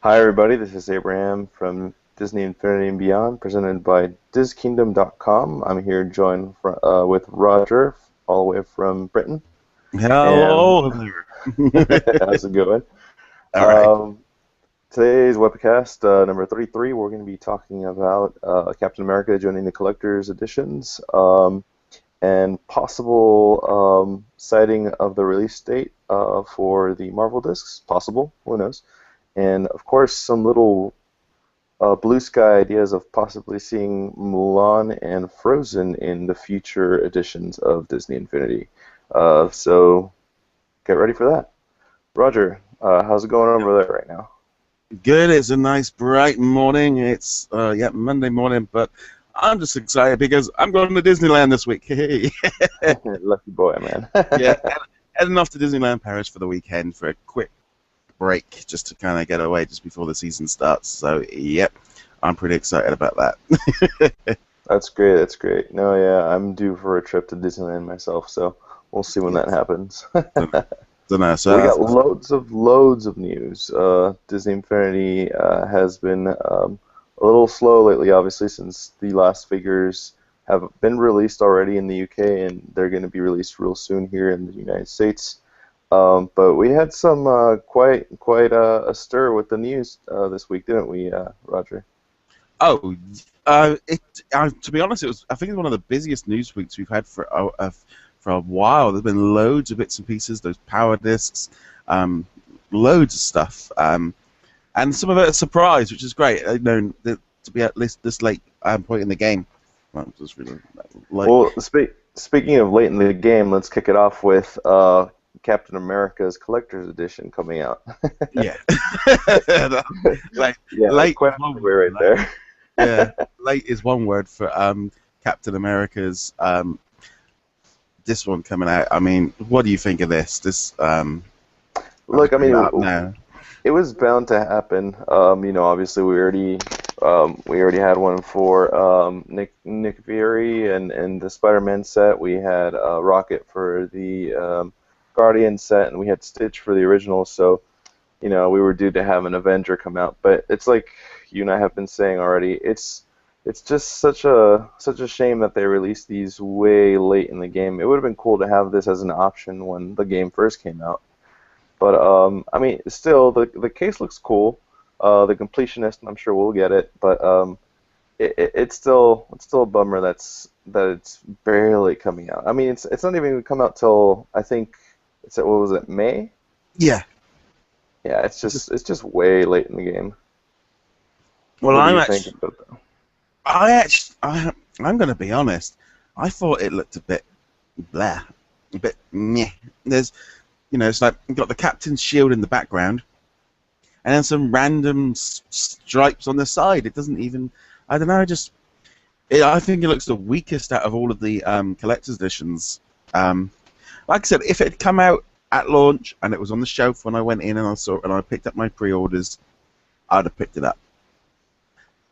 Hi everybody, this is Abraham from Disney Infinity and Beyond, presented by DisKingdom.com. I'm here joined with Roger, all the way from Britain. And Hello. how's it going? All right. Um, Today's webcast, number 33, we're going to be talking about Captain America joining the collector's editions, and possible citing of the release date for the Marvel discs. Possible, who knows? And of course, some little blue sky ideas of possibly seeing Mulan and Frozen in the future editions of Disney Infinity. So get ready for that. Roger, how's it going over there right now? Good. It's a nice bright morning. It's Monday morning, but I'm just excited because I'm going to Disneyland this week. Hey. Lucky boy, man. Yeah, heading off to Disneyland Paris for the weekend for a quick break just to kind of get away just before the season starts. So, yep, I'm pretty excited about that. That's great. That's great. No, yeah, I'm due for a trip to Disneyland myself, so we'll see when that Yes. happens. Don't know. We So, got loads of news. Disney Infinity has been a little slow lately, obviously, since the last figures have been released already in the UK, and they're going to be released real soon here in the United States. But we had some quite a stir with the news this week, didn't we, Roger? oh, to be honest, I think it's one of the busiest news weeks we've had for a while. There's been loads of bits and pieces, those power discs, loads of stuff, and some of it a surprise, which is great. To be at least this late point in the game. Well, it was really late. Well, speaking of late in the game, let's kick it off with Captain America's Collector's Edition coming out. Yeah, like Yeah, that's late quite is a one segue right word. there. Yeah, late is one word for Captain America's this one coming out. I mean, what do you think of this? I'll Look, just I bring mean, that up now. it was bound to happen. Obviously we already had one for Nick Fury and the Spider-Man set. We had Rocket for the Guardian set, and we had Stitch for the original. So we were due to have an Avenger come out. But it's like you and I have been saying already. It's just such a shame that they released these way late in the game. It would have been cool to have this as an option when the game first came out. But I mean, still, the case looks cool. The completionist, I'm sure we'll get it, but it's still a bummer that it's barely coming out. I mean, it's not even gonna come out till I think what was it, May? Yeah. Yeah, it's just way late in the game. Well, What do you think about that? I'm going to be honest. I thought it looked a bit blah, a bit meh. There's, it's like you've got the captain's shield in the background, and then some random stripes on the side. It doesn't even, I don't know, I think it looks the weakest out of all of the collector's editions. Like I said, if it had come out at launch and it was on the shelf when I went in and I picked up my pre-orders, I'd have picked it up.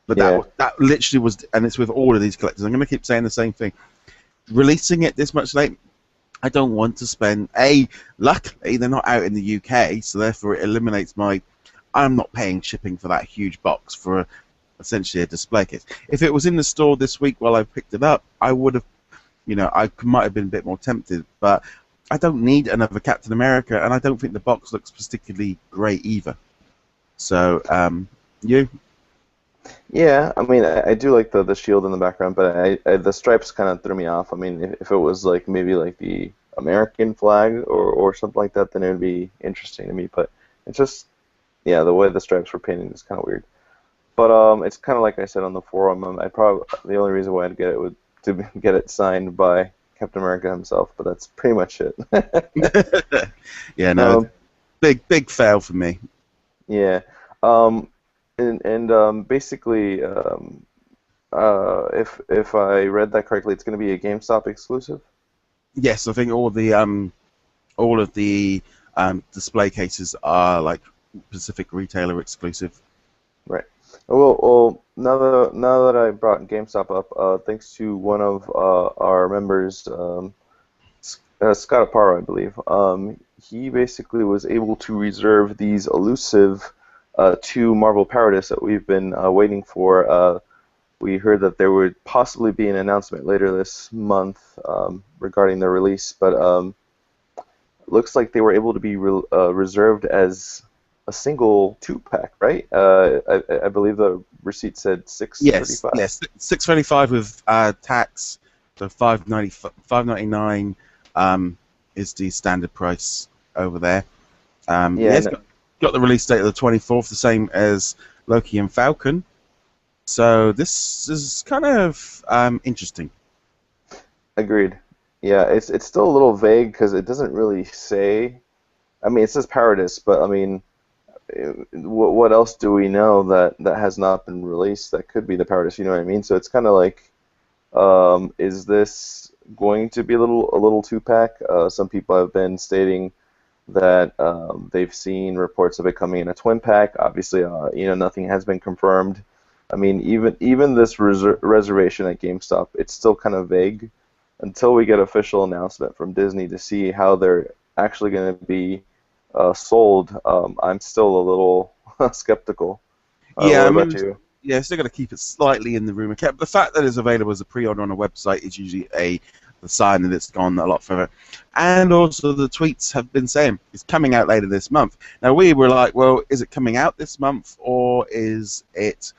But Yeah, that literally was, and it's with all of these collectors. I'm going to keep saying the same thing. Releasing it this much late, I don't want to spend. Luckily they're not out in the UK, so therefore it eliminates my. I'm not paying shipping for that huge box for essentially a display case. If it was in the store this week while I picked it up, I would have, might have been a bit more tempted. But I don't need another Captain America, and I don't think the box looks particularly great either. So, you. yeah. I mean, I do like the shield in the background, but the stripes kind of threw me off. I mean, if it was like maybe like the American flag or something like that, then it would be interesting to me. But it's just yeah, the way the stripes were painted is kind of weird. But it's kind of like I said on the forum. I probably the only reason why I'd get it would to get it signed by Captain America himself. But that's pretty much it. Yeah, no, um, big fail for me. yeah. And basically, if I read that correctly, it's going to be a GameStop exclusive. Yes, I think all of the display cases are like Pacific retailer exclusive. Right. Well, now that I brought GameStop up, thanks to one of our members, Scott Aparo, I believe, he basically was able to reserve these elusive two Marvel Power Discs that we've been waiting for. We heard that there would possibly be an announcement later this month regarding the release, but looks like they were able to be reserved as a single two-pack, right? I believe the receipt said Yes, $6.35. yes, 6.35 with tax, so 5.99 is the standard price over there. Yeah, Yeah, it's got the release date of the 24th, the same as Loki and Falcon. So this is kind of interesting. agreed. Yeah, it's still a little vague because it doesn't really say. I mean, it says Paradise, but I mean, what else do we know that has not been released that could be the Paradise? You know what I mean? So it's kind of like, is this going to be a little two-pack? Some people have been stating that they've seen reports of it coming in a twin pack. Obviously, nothing has been confirmed. I mean, even this reservation at GameStop, it's still kind of vague until we get official announcement from Disney to see how they're actually going to be sold. I'm still a little skeptical. Yeah, What I about mean, you? yeah, still got to keep it slightly in the rumor cap. The fact that it's available as a pre-order on a website is usually the sign that it's gone a lot further. And also, the tweets have been saying it's coming out later this month. Now, we were like, well, is it coming out this month, or is it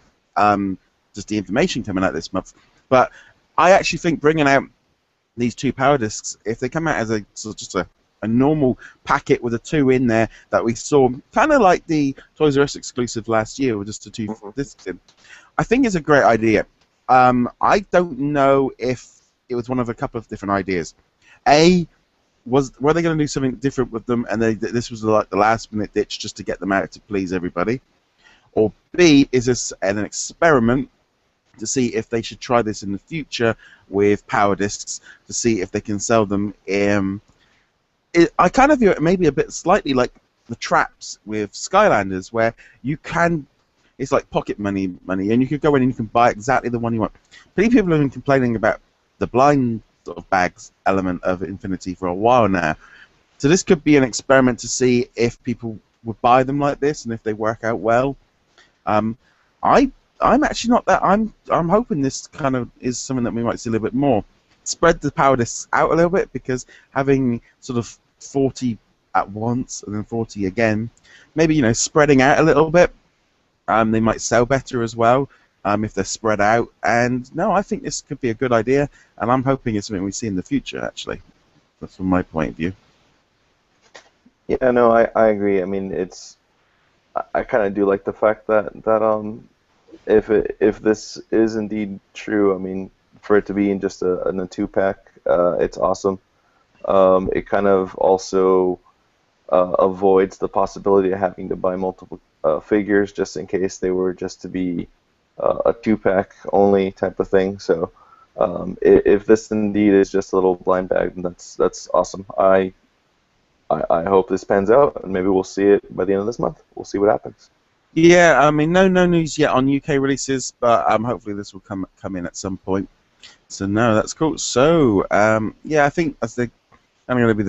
just the information coming out this month? But I actually think bringing out these two power discs, if they come out as a sort of just a normal packet with a two in there that we saw, kind of like the Toys R Us exclusive last year, with just the two discs in, I think is a great idea. I don't know if it was one of a couple of different ideas. Were they going to do something different with them, and this was like the last minute ditch just to get them out to please everybody? Or B, is this an experiment to see if they should try this in the future with power discs to see if they can sell them I kind of view it maybe a bit slightly like the traps with Skylanders, where you can, it's like pocket money, and you could go in and you can buy exactly the one you want. People have been complaining about the blind sort of bags element of Infinity for a while now. So this could be an experiment to see if people would buy them like this and if they work out well. I'm actually not that. I'm hoping this kind of is something that we might see a little bit more. Spread the power discs out a little bit, because having sort of 40 at once and then 40 again, maybe spreading out a little bit. They might sell better as well if they're spread out. And no, I think this could be a good idea, and I'm hoping it's something we see in the future. Actually, that's from my point of view. Yeah, no, I agree. I mean, I kind of do like the fact that if this is indeed true, I mean, for it to be in just a two-pack, it's awesome. It kind of also avoids the possibility of having to buy multiple figures just in case they were just to be a two-pack only type of thing. So if this indeed is just a little blind bag, then that's awesome. I hope this pans out, and maybe we'll see it by the end of this month. We'll see what happens. Yeah, I mean, no news yet on UK releases, but hopefully this will come in at some point. So no, that's cool. So yeah, I think that's going to be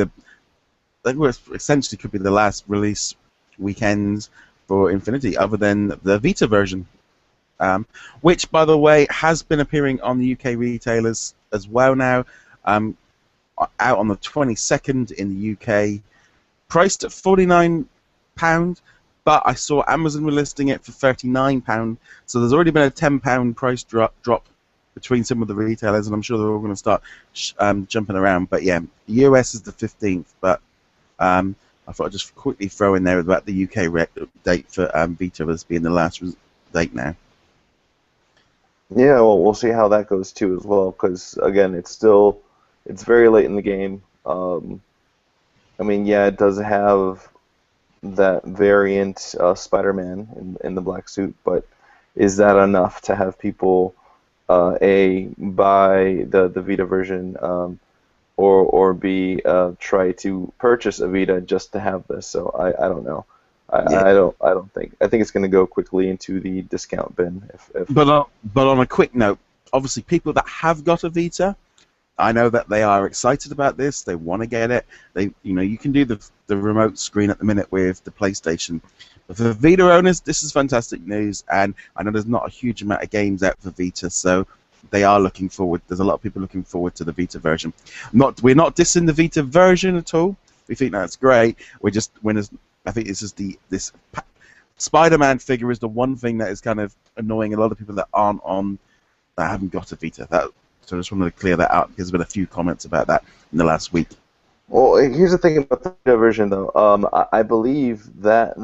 essentially could be the last release weekend for Infinity, other than the Vita version, which, by the way, has been appearing on the UK retailers as well now. Out on the 22nd in the UK, priced at £49, but I saw Amazon were listing it for £39. So there's already been a £10 price drop between some of the retailers, and I'm sure they're all going to start jumping around. But yeah, the US is the 15th, but I thought I'd just quickly throw in there about the UK date for Vita as being the last date now. Yeah, well, we'll see how that goes too as well, because again, it's very late in the game. I mean, yeah, it does have that variant Spider-Man in the black suit, but is that enough to have people buy the Vita version, or B, try to purchase a Vita just to have this? So I don't know. Yeah. I think it's going to go quickly into the discount bin. But on a quick note, obviously people that have got a Vita, I know that they are excited about this. They want to get it. You can do the remote screen at the minute with the PlayStation. But for Vita owners, this is fantastic news, and I know there's not a huge amount of games out for Vita, so they are looking forward. There's a lot of people looking forward to the Vita version. We're not dissing the Vita version at all. We think that's great. I think it's just this Spider-Man figure is the one thing that is kind of annoying a lot of people that haven't got a Vita. So I just wanted to clear that out because there's been a few comments about that in the last week. Well, here's the thing about the Vita version, though. I believe that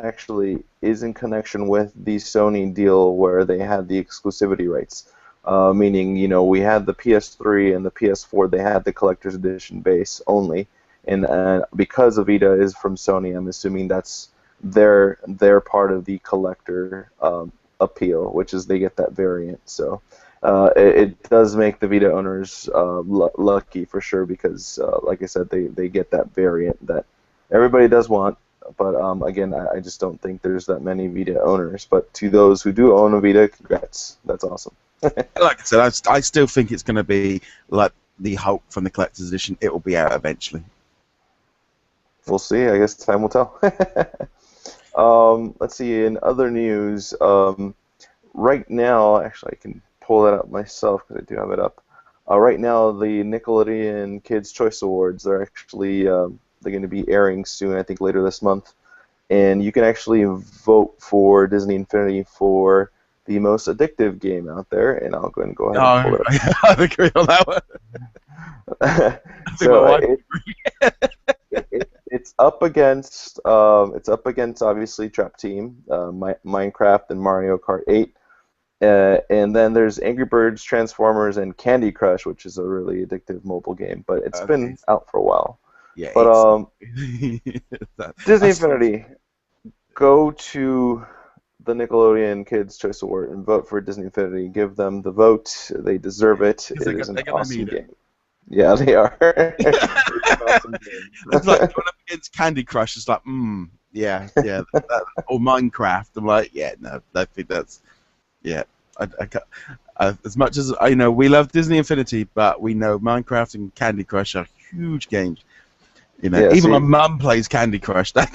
actually is in connection with the Sony deal where they had the exclusivity rights. Meaning, we had the PS3 and the PS4, they had the collector's edition base only. And because the Vita is from Sony, I'm assuming that's their part of the collector appeal, which is they get that variant. So it does make the Vita owners lucky for sure because, like I said, they get that variant that everybody does want. But again, I just don't think there's that many Vita owners. But to those who do own a Vita, congrats. That's awesome. Like I said, I still think it's going to be like the Hulk from the collector's edition. It will be out eventually. We'll see. I guess time will tell. Let's see. In other news, right now, actually, I can pull that up myself because I do have it up. Right now, the Nickelodeon Kids' Choice Awards, they're actually they're going to be airing soon, I think later this month. And you can actually vote for Disney Infinity for the most addictive game out there. And I'll go ahead and pull it up. I agree on that one. So it's up against obviously Trap Team, Minecraft, and Mario Kart 8. And then there's Angry Birds, Transformers, and Candy Crush, which is a really addictive mobile game, but it's been out for a while. Yeah. But Disney Infinity, go to the Nickelodeon Kids' Choice Award and vote for Disney Infinity. Give them the vote; they deserve it. It is an awesome game. Yeah, they are. It's an awesome game. It's like going up against Candy Crush. It's like, yeah, or Minecraft. I'm like, yeah, no, I think that's, yeah. I can't, as much as I know, we love Disney Infinity, but we know Minecraft and Candy Crush are huge games. Even my mum plays Candy Crush. That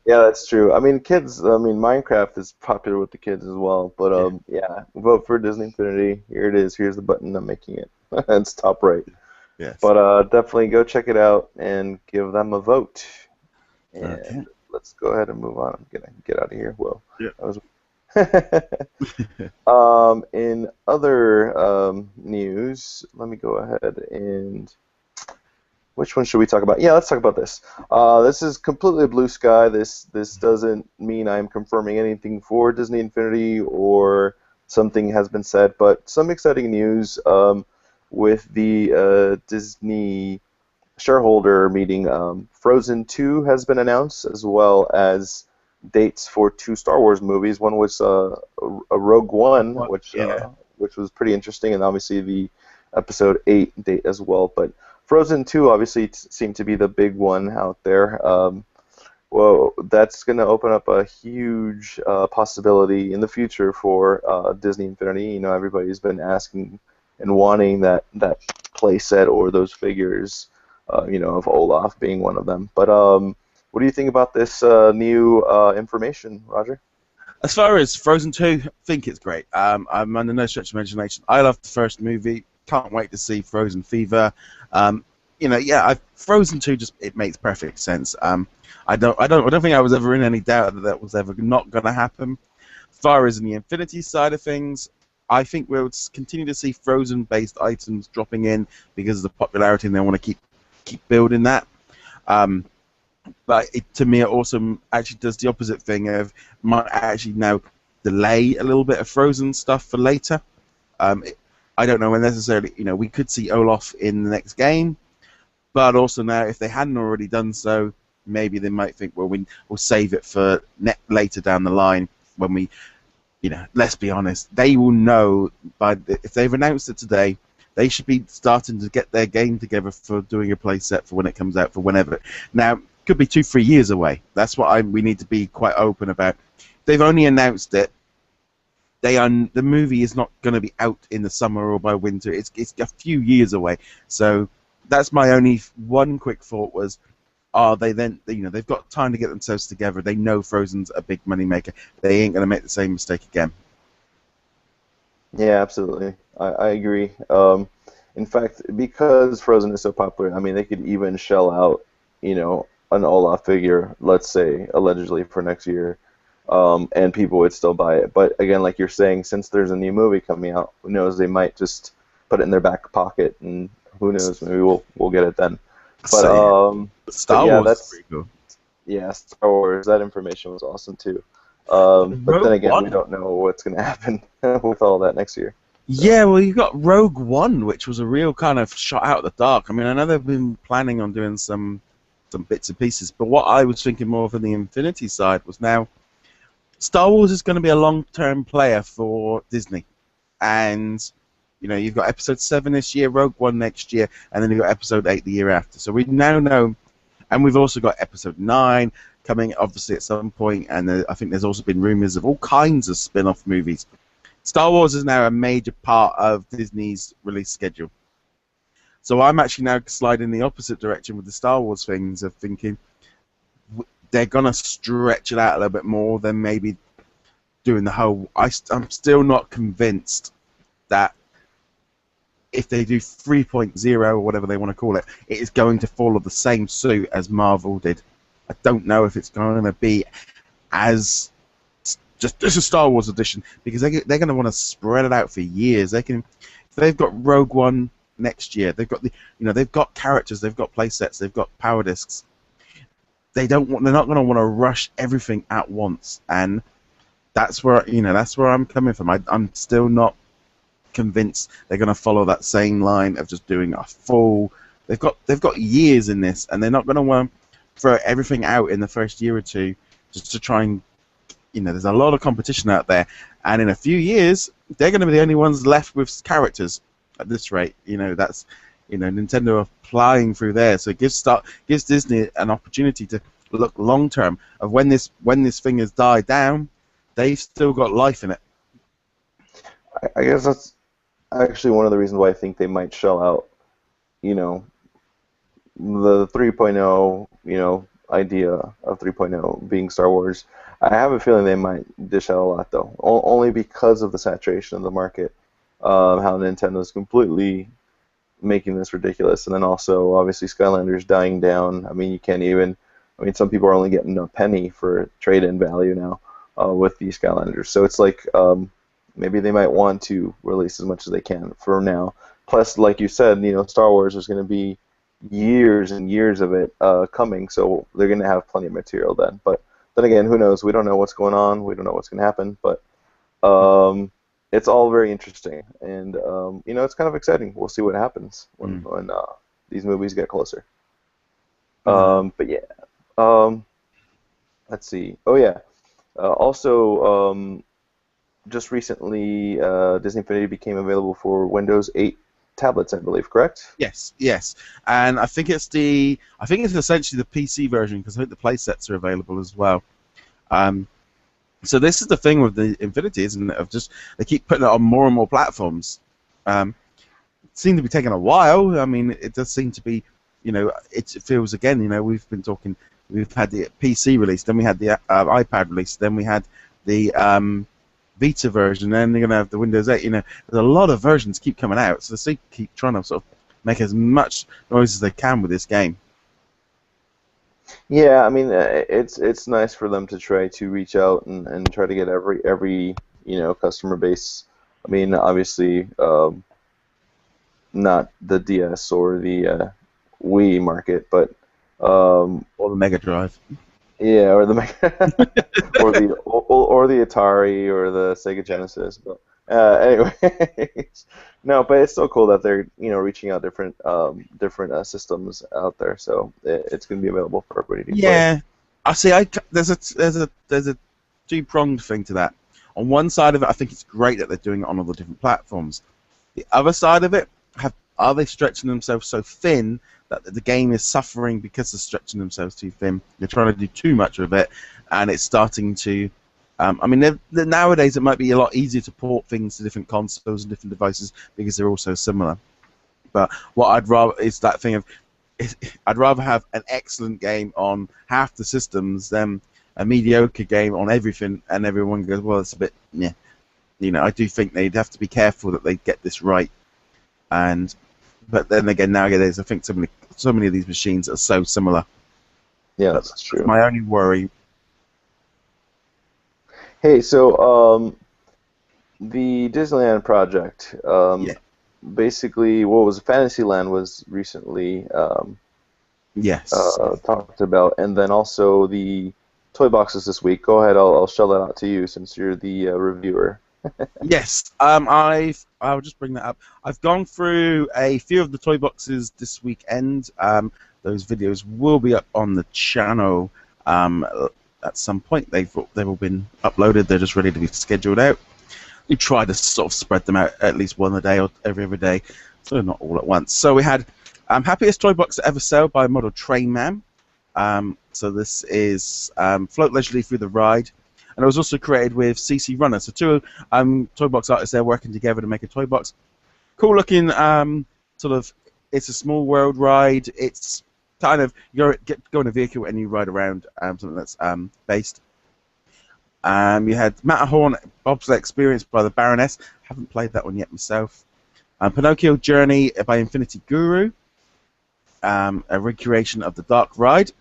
Yeah, that's true. I mean, Minecraft is popular with the kids as well. But yeah, vote for Disney Infinity. Here it is. Here's the button. I'm making it. It's top right. Yes. But definitely go check it out and give them a vote. And let's go ahead and move on. I'm gonna get out of here. Well, yeah. In other news, let me go ahead and. Which one should we talk about? Yeah, let's talk about this. This is completely blue sky. This doesn't mean I'm confirming anything for Disney Infinity or something has been said, but some exciting news with the Disney shareholder meeting. Frozen 2 has been announced, as well as dates for 2 Star Wars movies. One was a Rogue One, which was pretty interesting, and obviously the Episode 8 date as well. But Frozen 2 obviously seemed to be the big one out there. Well, that's going to open up a huge possibility in the future for Disney Infinity. Everybody's been asking and wanting that play set or those figures, of Olaf being one of them. But what do you think about this new information, Roger? As far as Frozen 2, I think it's great. I'm under no stretch of imagination. I love the first movie. Can't wait to see Frozen Fever. Frozen 2 it makes perfect sense. I don't think I was ever in any doubt that was ever not going to happen. As far as in the Infinity side of things, I think we'll continue to see Frozen-based items dropping in because of the popularity, and they want to keep building that. But to me, it also actually does the opposite thing of might actually now delay a little bit of Frozen stuff for later. I don't know when necessarily, we could see Olaf in the next game, but also now if they hadn't already done so, maybe they might think, well, we'll save it for later down the line when we, let's be honest, they will know if they've announced it today, they should be starting to get their game together for doing a play set for when it comes out for whenever. Now, it could be 2-3 years away. That's what we need to be quite open about. They've only announced it the movie is not going to be out in the summer or by winter. It's a few years away. So that's my only one quick thought was, are they then, they've got time to get themselves together. They know Frozen's a big money maker. They ain't going to make the same mistake again. Yeah, absolutely. I agree. In fact, because Frozen is so popular, I mean, they could even shell out, an Olaf figure, let's say, allegedly for next year, and people would still buy it. But again, like you're saying, since there's a new movie coming out, who knows? They might just put it in their back pocket, and who knows? Maybe we'll get it then. But So, but Star yeah, Wars is that's pretty cool. yeah, Star Wars. That information was awesome too. But then Rogue again, we One. don't know what's going to happen with all that next year. So Yeah, well, you've got Rogue One, which was a real kind of shot out of the dark. I mean, I know they've been planning on doing some bits and pieces, but what I was thinking more from the Infinity side was now Star Wars is going to be a long-term player for Disney, and you've got Episode 7 this year, Rogue One next year, and then you've got Episode 8 the year after. So we now know, and we've also got Episode 9 coming, obviously at some point, and I think there's also been rumors of all kinds of spin-off movies. Star Wars is now a major part of Disney's release schedule. So I'm actually now sliding the opposite direction with the Star Wars things of thinking they're going to stretch it out a little bit more than maybe doing the whole... I'm still not convinced that if they do 3.0 or whatever they want to call it, it is going to follow the same suit as Marvel did. I don't know if it's going to be as... just a Star Wars edition, because they're going to want to spread it out for years. If they've got Rogue One next year, they've got they've got characters, they've got play sets, they've got power discs. They're not going to want to rush everything at once, and that's where I'm coming from. I'm still not convinced they're going to follow that same line of just doing a full. They've got years in this, and they're not going to want to throw everything out in the first year or two just to try and. There's a lot of competition out there, and in a few years, they're going to be the only ones left with characters at this rate. That's Nintendo are flying through there, so it gives Disney an opportunity to look long term of when this thing has died down, they've still got life in it. I guess that's actually one of the reasons why I think they might shell out, the 3.0, idea of 3.0 being Star Wars. I have a feeling they might dish out a lot, though, only because of the saturation of the market, how Nintendo's completely making this ridiculous, and then also, obviously, Skylanders dying down. I mean, some people are only getting a penny for trade-in value now with these Skylanders, so it's like maybe they might want to release as much as they can for now. Plus, like you said, Star Wars is going to be years and years of it coming, so they're going to have plenty of material then. But then again, who knows? We don't know what's going on. We don't know what's going to happen. But it's all very interesting, and it's kind of exciting. We'll see what happens when these movies get closer. But yeah, let's see. Oh yeah, also just recently, Disney Infinity became available for Windows 8 tablets, I believe. Correct? Yes, and I think it's essentially the PC version, because I think the play sets are available as well. So this is the thing with the Infinity, isn't it? Of just they keep putting it on more and more platforms. It seemed to be taking a while. I mean, it does seem to be, it feels again. We've been talking. We've had the PC release, then we had the iPad release, then we had the Vita version, then they're going to have the Windows 8. There's a lot of versions keep coming out, so they keep trying to sort of make as much noise as they can with this game. Yeah, I mean, it's nice for them to try to reach out and try to get every customer base. I mean, obviously, not the DS or the Wii market, but Or the Mega Drive. yeah, or the or the Atari or the Sega Genesis. But anyway, no, but it's so cool that they're reaching out different systems out there. So it's going to be available for everybody to play. Yeah, I see. There's a two-pronged thing to that. On one side of it, I think it's great that they're doing it on all the different platforms. The other side of it, are they stretching themselves so thin that the game is suffering because they're stretching themselves too thin? They're trying to do too much with it, and it's starting to I mean, nowadays it might be a lot easier to port things to different consoles and different devices because they're all so similar. But what I'd rather is that thing of I'd rather have an excellent game on half the systems than a mediocre game on everything, and everyone goes, well, it's a bit, yeah. You know, I do think they'd have to be careful that they get this right. But then again, nowadays, I think so many of these machines are so similar. Yeah, that's true. That's my only worry. Hey, so the Disneyland project, Yeah. basically, what was Fantasyland was recently Yes. talked about, and then also the toy boxes this week. Go ahead, I'll shell that out to you since you're the reviewer. Yes. I'll just bring that up. I've gone through a few of the toy boxes this weekend. Those videos will be up on the channel at some point. They've all been uploaded. They're just ready to be scheduled out. We try to sort of spread them out at least one a day or every other day, so not all at once. So we had Happiest Toy Box Ever Sell by Model Train Man. So this is Float Leisurely Through the Ride. And it was also created with CC Runner. So two toy box artists there working together to make a toy box. Cool looking sort of, it's a small world ride. It's kind of, you go in a vehicle and you ride around something that's based. You had Matterhorn Bobsled Experience by the Baroness. Haven't played that one yet myself. Pinocchio Journey by Infinity Guru. A recreation of the Dark Ride.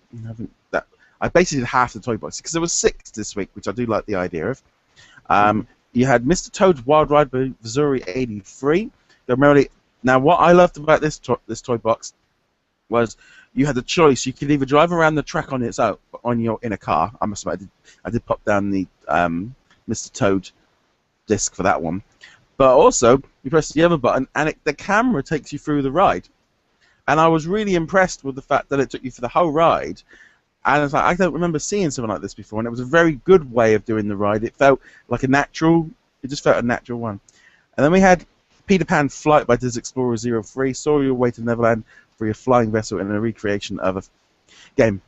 I basically did half the toy box because there was 6 this week, which I do like the idea of. You had Mr. Toad's Wild Ride by Missouri 83. Now, what I loved about this toy box was you had the choice. You could either drive around the track on its own, in a car. I must admit, I did pop down the Mr. Toad disc for that one. But also, you press the other button, and the camera takes you through the ride. And I was really impressed with the fact that it took you for the whole ride. And I was like, I don't remember seeing something like this before, and it was a very good way of doing the ride. It felt like it just felt a natural one. And then we had Peter Pan Flight by Diz Explorer 03, Saw Your Way to Neverland for your flying vessel in a recreation of a game.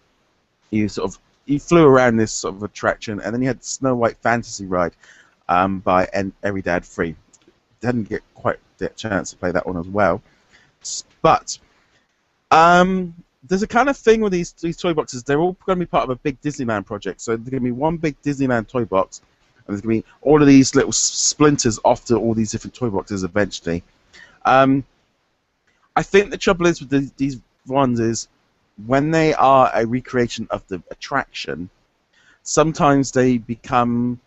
You flew around this sort of attraction, and then you had Snow White Fantasy Ride by Every Dad Free. Didn't get quite the chance to play that one as well. But there's a kind of thing with these toy boxes. They're all going to be part of a big Disneyland project. So there's going to be one big Disneyland toy box, and there's going to be all of these little splinters off to all these different toy boxes eventually. I think the trouble is with these ones is when they are a recreation of the attraction, sometimes they become,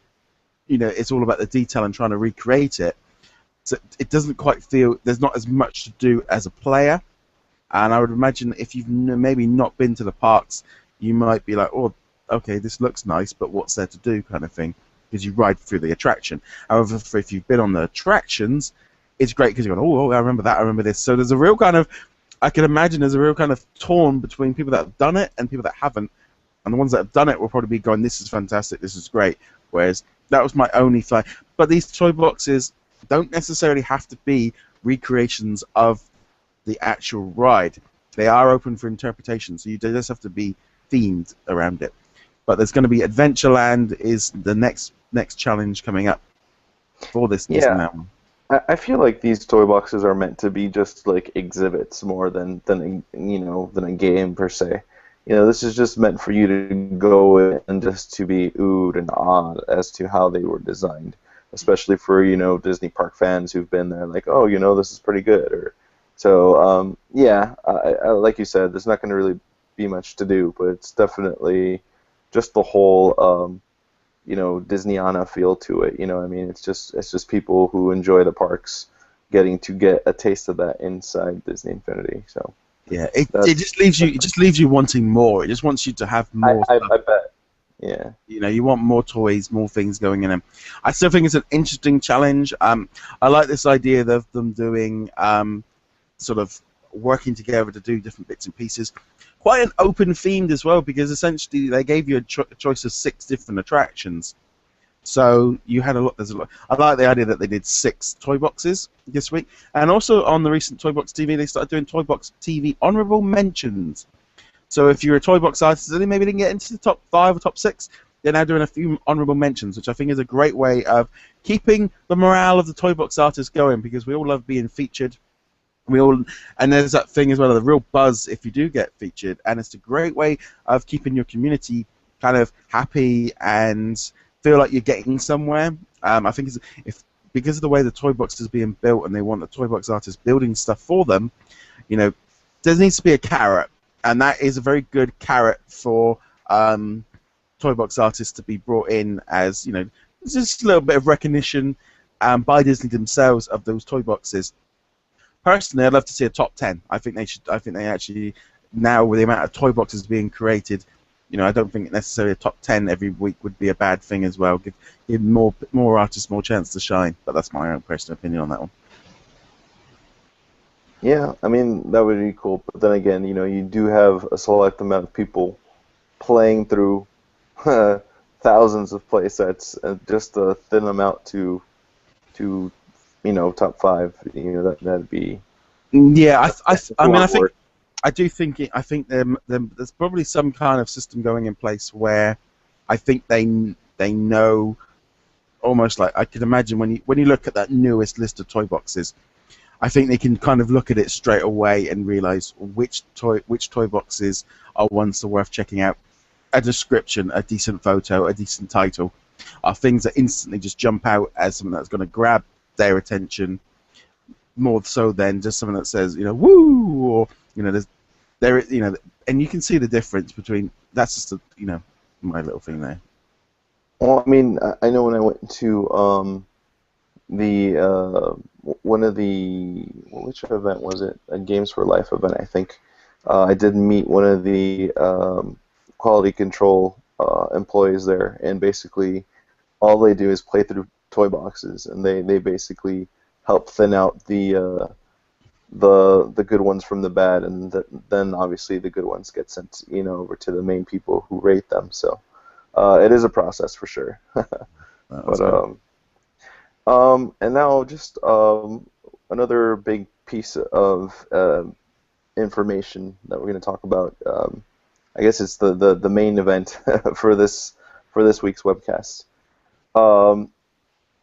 it's all about the detail and trying to recreate it. So it doesn't quite feel, there's not as much to do as a player. And I would imagine if you've maybe not been to the parks, you might be like, oh, okay, this looks nice, but what's there to do kind of thing, because you ride through the attraction. However, if you've been on the attractions, it's great because you're going, oh, I remember that, I remember this. So there's a real kind of, I can imagine there's a real kind of torn between people that have done it and people that haven't. And the ones that have done it will probably be going, this is fantastic, this is great. Whereas that was my only fly. But these toy boxes don't necessarily have to be recreations of the actual ride. They are open for interpretation, so you just have to be themed around it. But there's going to be Adventureland is the next challenge coming up for this Disneyland one. I feel like these toy boxes are meant to be just like exhibits more than a game per se. This is just meant for you to go and just to be oohed and awed as to how they were designed, especially for Disney park fans who've been there, like, oh, this is pretty good. So I, like you said, there's not going to really be much to do, but it's definitely just the whole Disneyana feel to it. I mean, it's just people who enjoy the parks getting to get a taste of that inside Disney Infinity. So yeah, it just leaves you wanting more. It just wants you to have more. I bet. Yeah. You want more toys, more things going in them. I still think it's an interesting challenge. I like this idea of them doing sort of working together to do different bits and pieces. Quite an open themed as well, because essentially they gave you a choice of 6 different attractions. So you had a lot. There's a lot. I like the idea that they did 6 toy boxes this week, and also on the recent Toy Box TV, they started doing Toy Box TV honorable mentions. So if you're a toy box artist and maybe didn't get into the top 5 or top 6, they're now doing a few honourable mentions, which I think is a great way of keeping the morale of the toy box artists going, because we all love being featured. And there's that thing as well, the real buzz if you do get featured, and it's a great way of keeping your community kind of happy and feel like you're getting somewhere. I think because of the way the toy box is being built, and they want the toy box artists building stuff for them, you know, there needs to be a carrot, and that is a very good carrot for toy box artists to be brought in as, you know, just a little bit of recognition by Disney themselves of those toy boxes. Personally, I'd love to see a top 10. I think they should. I think they actually, now with the amount of toy boxes being created, you know, I don't think necessarily a top 10 every week would be a bad thing as well. Give more artists more chance to shine. But that's my own personal opinion on that one. Yeah, I mean, that would be cool. But then again, you know, you do have a select amount of people playing through thousands of play sets, just a thin amount to you know, top 5. You know, that'd be. Yeah, I mean, I think there's probably some kind of system going in place where I think they know, almost like I can imagine when you look at that newest list of toy boxes, I think they can kind of look at it straight away and realize which toy boxes are ones that are worth checking out. A description, a decent photo, a decent title are things that instantly just jump out as something that's going to grab their attention more so than just something that says, you know, woo, or, you know, you know, and you can see the difference between. That's just you know, my little thing there. Well, I mean, I know when I went to the one of the, which event was it? A Games for Life event, I think. I did meet one of the quality control employees there, and basically all they do is play through toy boxes, and they basically help thin out the good ones from the bad, and then obviously the good ones get sent, you know, over to the main people who rate them. So it is a process for sure. But and now just another big piece of information that we're going to talk about. I guess it's the main event for this week's webcast.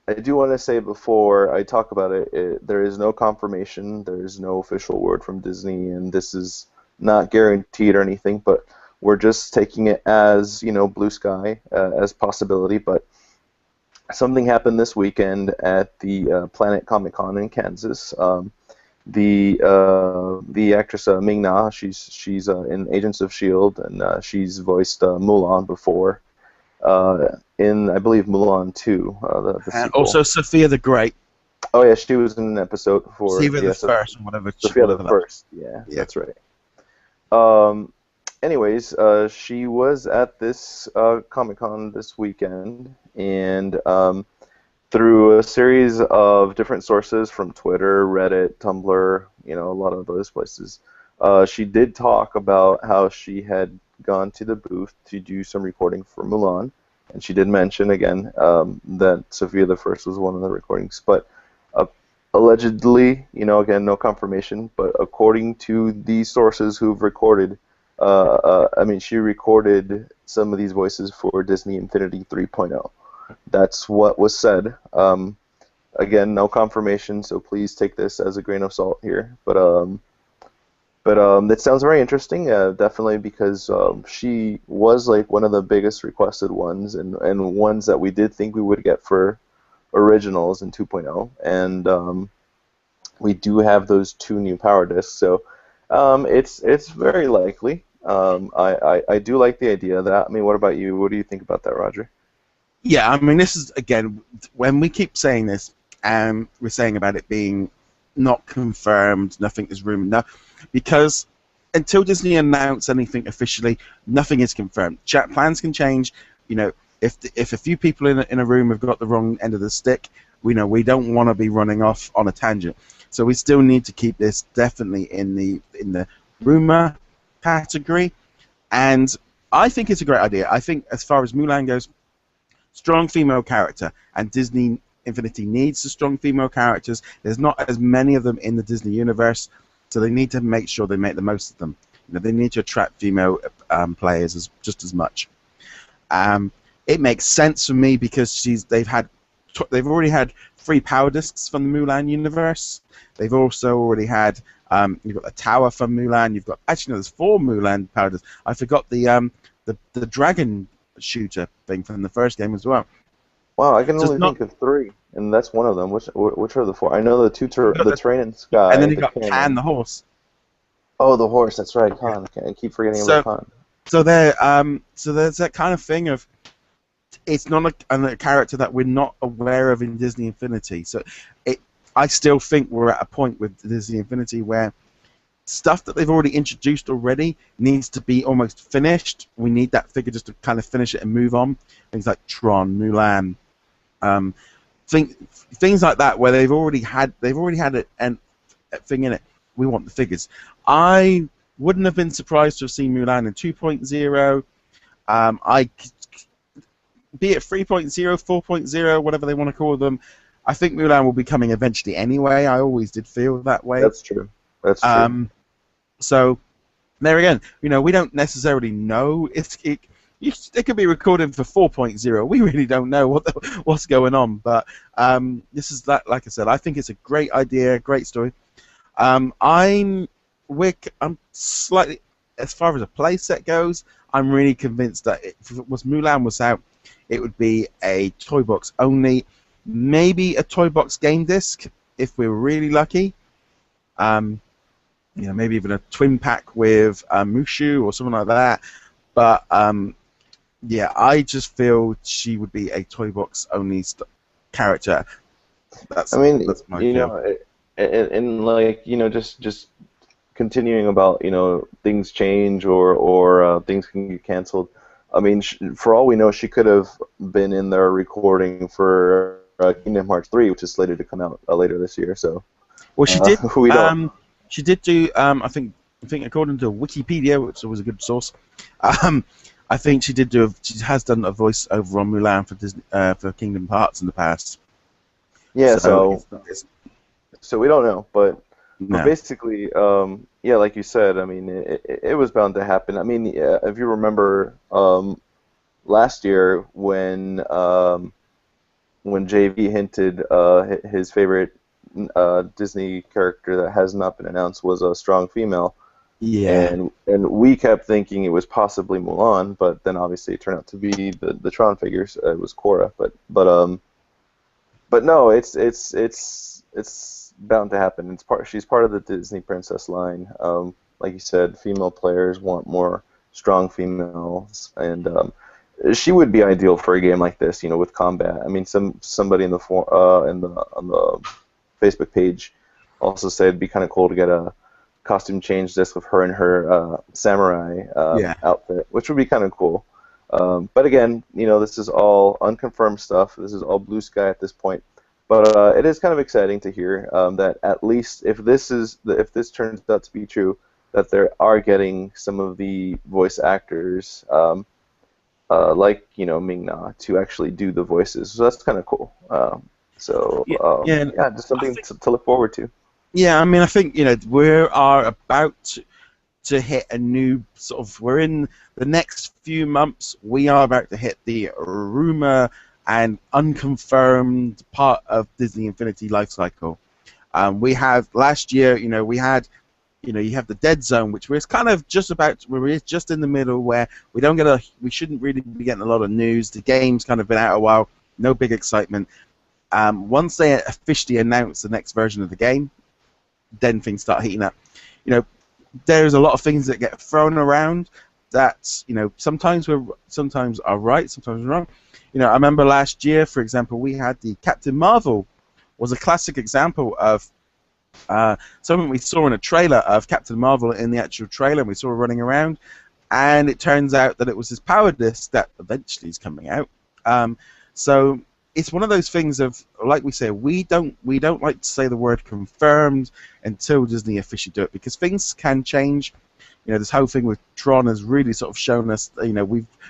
I do want to say before I talk about it, there is no confirmation, there is no official word from Disney, and this is not guaranteed or anything, but we're just taking it as, you know, blue sky, as possibility. But something happened this weekend at the Planet Comic Con in Kansas. The actress Ming Na, she's in Agents of S.H.I.E.L.D., and she's voiced Mulan before. In, I believe, Mulan 2, the and sequel. also Sophia the Great. Oh yeah, she was in an episode for Sophia the First, or whatever. Sophia the First. Yeah, that's right. Anyways, she was at this Comic-Con this weekend, and through a series of different sources from Twitter, Reddit, Tumblr, you know, a lot of those places, she did talk about how she had gone to the booth to do some recording for Mulan, and she did mention again that Sophia the First was one of the recordings, but allegedly, you know, again, no confirmation, but according to the sources who've recorded, I mean, she recorded some of these voices for Disney Infinity 3.0. That's what was said. Again, no confirmation, so please take this as a grain of salt here. But that sounds very interesting, definitely, because she was like one of the biggest requested ones, and ones that we did think we would get for originals in 2.0, and we do have those 2 new power discs, so it's very likely. I do like the idea of that. I mean, what about you? What do you think about that, Roger? Yeah, I mean, this is, again, when we keep saying this, and we're saying about it being not confirmed, nothing is rumored, no, because until Disney announce anything officially, nothing is confirmed. Plans can change. You know, if a few people in a room have got the wrong end of the stick, we know we don't want to be running off on a tangent. So we still need to keep this definitely in the rumor category. And I think it's a great idea. I think as far as Mulan goes, strong female character, and Disney Infinity needs the strong female characters. There's not as many of them in the Disney universe, so they need to make sure they make the most of them. You know, they need to attract female players just as much. it makes sense for me because they've already had 3 power discs from the Mulan universe. They've also already had you've got the tower from Mulan. You've got actually no, there's 4 Mulan power discs. I forgot the dragon shooter thing from the first game as well. Wow, I can So it's only not. think of 3, and that's one of them. Which are the 4? I know the You've got the train and sky, and then you the got Pan cannon. the horse. Oh, the horse. That's right, Yeah. Khan. I keep forgetting about So Khan. so there's that kind of thing of it's not a character that we're not aware of in Disney Infinity. So I still think we're at a point with Disney Infinity where stuff that they've already introduced already needs to be almost finished. We need that figure just to kind of finish it and move on. Things like Tron, Mulan, um, things like that where they've already had a thing in it. We want the figures. I wouldn't have been surprised to have seen Mulan in 2.0. Be it 3.0, 4.0, whatever they want to call them. I think Mulan will be coming eventually anyway. I always did feel that way. That's true. That's true. So there again, we don't necessarily know. It could be recorded for 4.0. We really don't know what's going on. But this is that. Like I said, I think it's a great idea, great story. I'm slightly, as far as a playset goes, I'm really convinced that if Mulan was out, it would be a toy box only, maybe a toy box game disc if we were really lucky. Maybe even a twin pack with Mushu or something like that. But yeah, I just feel she would be a toy box only character. That's my feel. And like just continuing about things change or things can get canceled. I mean, for all we know, she could have been in there recording for Kingdom Hearts 3, which is slated to come out later this year. So, well, she did. We don't. She did do. I think according to Wikipedia, which was a good source, I think she did do. She has done a voice over on Mulan for Disney for Kingdom Hearts in the past. Yeah. So So we don't know, but no. basically, yeah, like you said, I mean, it was bound to happen. I mean, if you remember last year when JV hinted his favorite Disney character that has not been announced was a strong female, Yeah. and we kept thinking it was possibly Mulan, but then obviously it turned out to be the Tron figures. It was Korra, but no, it's bound to happen. She's part of the Disney Princess line. Like you said, female players want more strong females, and she would be ideal for a game like this, with combat. I mean, somebody on the Facebook page also said it'd be kind of cool to get a costume change just with her in her samurai outfit, which would be kind of cool. But again, this is all unconfirmed stuff. This is all blue sky at this point. But it is kind of exciting to hear that at least if this turns out to be true, that they are getting some of the voice actors, like Ming-Na, to actually do the voices. So that's kind of cool. Just something to look forward to. Yeah, I mean, I think we are about to hit a new sort of. We're in the next few months. We are about to hit the rumor and unconfirmed part of Disney Infinity life cycle. We have last year, we had, you have the dead zone, which we're kind of we're just in the middle where we shouldn't really be getting a lot of news. The game's kind of been out a while, no big excitement. Once they officially announce the next version of the game, then things start heating up. There's a lot of things that get thrown around that, sometimes are right, sometimes we're wrong. I remember last year, for example, we had the Captain Marvel was a classic example of something we saw in a trailer of Captain Marvel in the actual trailer, and we saw her running around, and it turns out that it was his power disc that eventually is coming out. So it's one of those things of, like we say, we don't like to say the word confirmed until Disney officially do it, because things can change. This whole thing with Tron has really sort of shown us,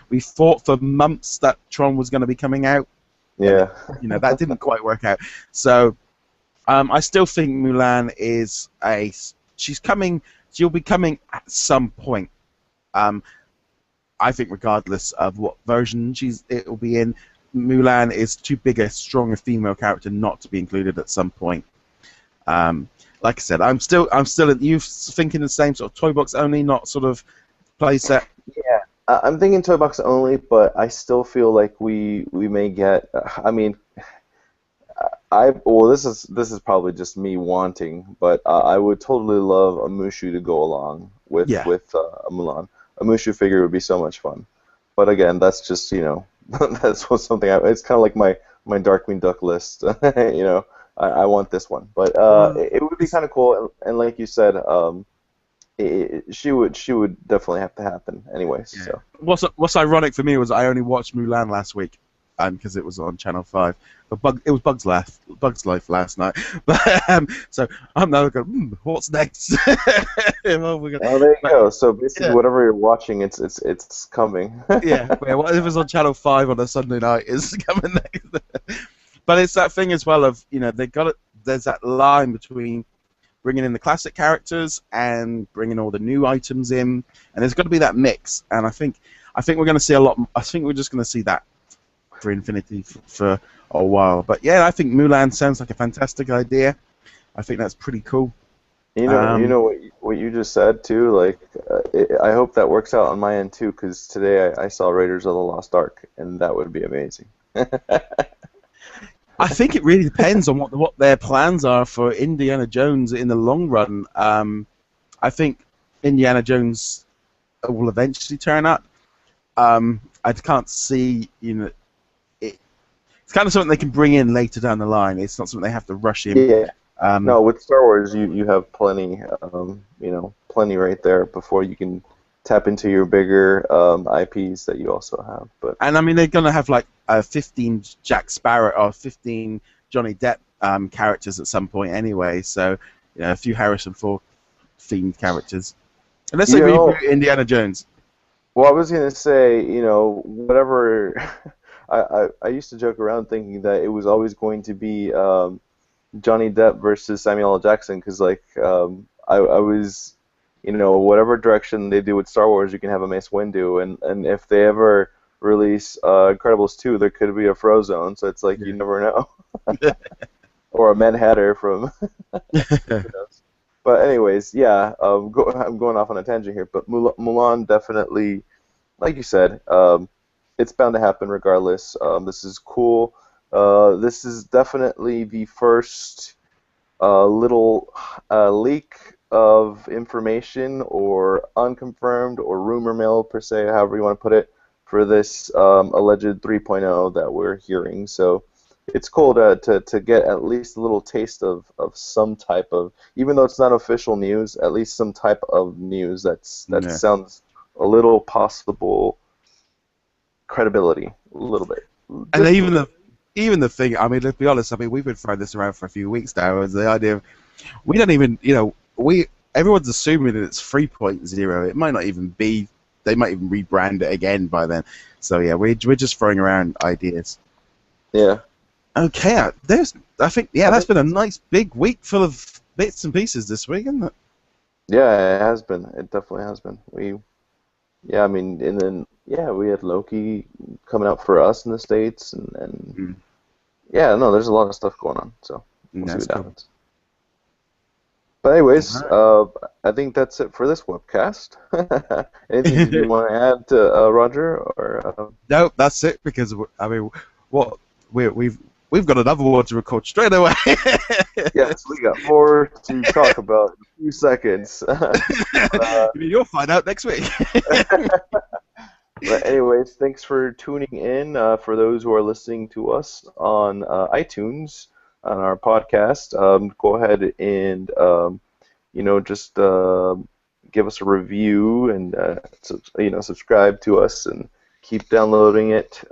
we fought for months that Tron was going to be coming out. Yeah. That didn't quite work out. So I still think Mulan is she'll be coming at some point. I think regardless of what version it will be in, Mulan is too big a strong a female character not to be included at some point. Like I said, I'm still you thinking the same sort of toy box only, not sort of playset. Yeah, I'm thinking toy box only, but I still feel like we may get. I mean, this is probably just me wanting, but I would totally love a Mushu to go along with Yeah. a Mulan. A Mushu figure would be so much fun. But again, that's just that's something. It's kind of like my Darkwing Duck list. I want this one, but it would be kind of cool. And like you said, she would definitely have to happen anyways. Yeah. So What's ironic for me was I only watched Mulan last week, because it was on Channel 5. But it was Bug's Life last night. But so I'm now going, what's next? Well, there you go. So basically, whatever you're watching, it's coming. Yeah, whatever's on Channel 5 on a Sunday night is coming next. But it's that thing as well of there's that line between bringing in the classic characters and bringing all the new items in, and there's got to be that mix. And I think we're going to see a lot. I think we're just going to see that for Infinity for a while. But yeah, I think Mulan sounds like a fantastic idea. I think that's pretty cool. You know what you just said too. Like, I hope that works out on my end too, because today I saw Raiders of the Lost Ark, and that would be amazing. I think it really depends on what their plans are for Indiana Jones in the long run. I think Indiana Jones will eventually turn up. I can't see, it's kind of something they can bring in later down the line. It's not something they have to rush in. Yeah. No, with Star Wars, you have plenty, plenty right there before you can tap into your bigger IPs that you also have. And I mean, they're gonna have like 15 Jack Sparrow or 15 Johnny Depp characters at some point anyway. So a few Harrison Ford themed characters. Unless they reboot Indiana Jones. Well, I was gonna say, whatever. I used to joke around thinking that it was always going to be Johnny Depp versus Samuel L. Jackson, because I was, whatever direction they do with Star Wars, you can have a Mace Windu, and if they ever release Incredibles 2, there could be a Frozone, so it's like you never know, or a Mad Hatter from. Who knows? But anyways, yeah, I'm going off on a tangent here, but Mulan definitely, like you said, it's bound to happen regardless. This is cool. This is definitely the first little leak of information, or unconfirmed, or rumor mill per se, however you want to put it, for this alleged 3.0 that we're hearing. So it's cool to get at least a little taste of some type of, even though it's not official news, at least some type of news that sounds a little possible credibility, a little bit. And even the thing, I mean, let's be honest, I mean, we've been throwing this around for a few weeks now, is the idea of, we don't even, everyone's assuming that it's 3.0. It might not even be, they might even rebrand it again by then. So yeah, we're just throwing around ideas. Yeah. Okay, that's been a nice big week full of bits and pieces this week, isn't it? Yeah, it has been. It definitely has been. We had Loki coming out for us in the States, and there's a lot of stuff going on. So we'll see what happens. But anyways, I think that's it for this webcast. Anything you want to add to Roger? Or no, that's it, because I mean, we've got another one to record straight away. Yes, we got more to talk about in a few seconds. You'll find out next week. But anyways, thanks for tuning in. For those who are listening to us on iTunes, on our podcast, go ahead and just give us a review, and subscribe to us and keep downloading it.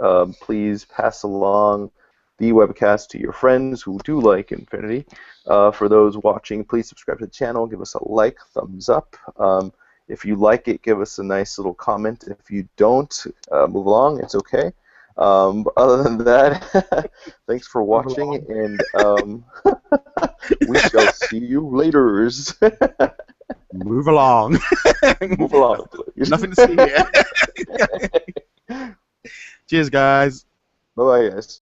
Please pass along the webcast to your friends who do like Infinity. For those watching, please subscribe to the channel, give us a like, thumbs up. If you like it, give us a nice little comment. If you don't, move along, it's okay. Other than that, thanks for watching, and we shall see you later. Move along. Move along, please. Nothing to see here. Cheers, guys. Bye-bye, guys.